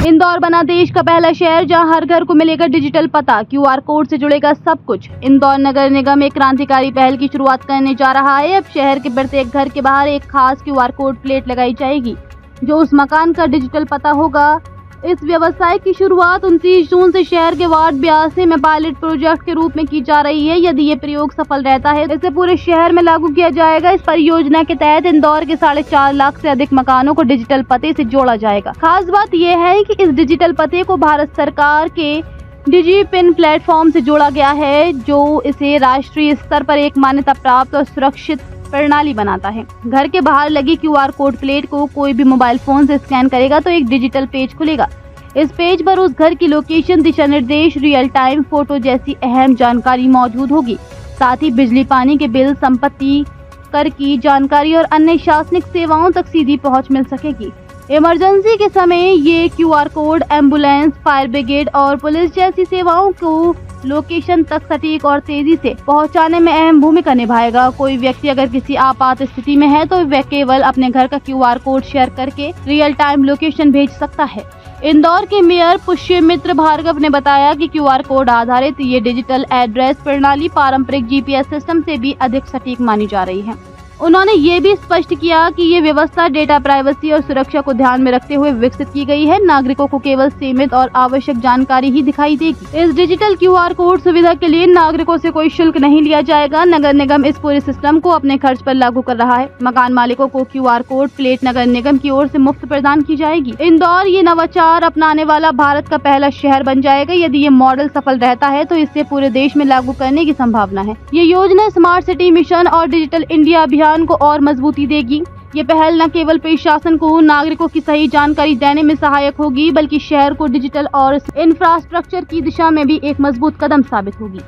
इंदौर बना देश का पहला शहर जहां हर घर को मिलेगा डिजिटल पता, क्यूआर कोड से जुड़ेगा सब कुछ। इंदौर नगर निगम एक क्रांतिकारी पहल की शुरुआत करने जा रहा है। अब शहर के प्रत्येक घर के बाहर एक खास क्यूआर कोड प्लेट लगाई जाएगी जो उस मकान का डिजिटल पता होगा। इस व्यवसाय की शुरुआत 29 जून से शहर के वार्ड 82 में पायलट प्रोजेक्ट के रूप में की जा रही है। यदि ये प्रयोग सफल रहता है इसे पूरे शहर में लागू किया जाएगा। इस परियोजना के तहत इंदौर के 4.5 लाख से अधिक मकानों को डिजिटल पते से जोड़ा जाएगा। खास बात यह है कि इस डिजिटल पते को भारत सरकार के डिजिपिन प्लेटफॉर्म से जोड़ा गया है, जो इसे राष्ट्रीय स्तर पर एक मान्यता प्राप्त और सुरक्षित प्रणाली बनाता है। घर के बाहर लगी क्यूआर कोड प्लेट को कोई भी मोबाइल फोन से स्कैन करेगा तो एक डिजिटल पेज खुलेगा। इस पेज पर उस घर की लोकेशन, दिशा निर्देश, रियल टाइम फोटो जैसी अहम जानकारी मौजूद होगी। साथ ही बिजली, पानी के बिल, संपत्ति कर की जानकारी और अन्य शासनिक सेवाओं तक सीधी पहुंच मिल सकेगी। इमरजेंसी के समय ये QR code ambulance, fire brigade और पुलिस जैसी सेवाओं को लोकेशन तक सटीक और तेजी से पहुंचाने में अहम भूमिका निभाएगा। कोई व्यक्ति अगर किसी आपात स्थिति में है तो वह केवल अपने घर का क्यूआर कोड शेयर करके रियल टाइम लोकेशन भेज सकता है। इंदौर के मेयर पुष्यमित्र भार्गव ने बताया कि क्यूआर कोड आधारित ये डिजिटल एड्रेस प्रणाली पारंपरिक जीपीएस सिस्टम से भी अधिक सटीक मानी जा रही है। उन्होंने ये भी स्पष्ट किया कि ये व्यवस्था डेटा प्राइवेसी और सुरक्षा को ध्यान में रखते हुए विकसित की गई है। नागरिकों को केवल सीमित और आवश्यक जानकारी ही दिखाई देगी। इस डिजिटल क्यूआर कोड सुविधा के लिए नागरिकों से कोई शुल्क नहीं लिया जाएगा। नगर निगम इस पूरे सिस्टम को अपने खर्च पर लागू कर रहा है। मकान मालिकों को क्यूआर कोड प्लेट नगर निगम की ओर से मुफ्त प्रदान की जाएगी। इंदौर ये नवाचार अपनाने वाला भारत का पहला शहर बन जाएगा। यदि ये मॉडल सफल रहता है तो इससे पूरे देश में लागू करने की संभावना है। ये योजना स्मार्ट सिटी मिशन और डिजिटल इंडिया अभियान को और मजबूती देगी। ये पहल न केवल प्रशासन को नागरिकों की सही जानकारी देने में सहायक होगी, बल्कि शहर को डिजिटल और इंफ्रास्ट्रक्चर की दिशा में भी एक मजबूत कदम साबित होगी।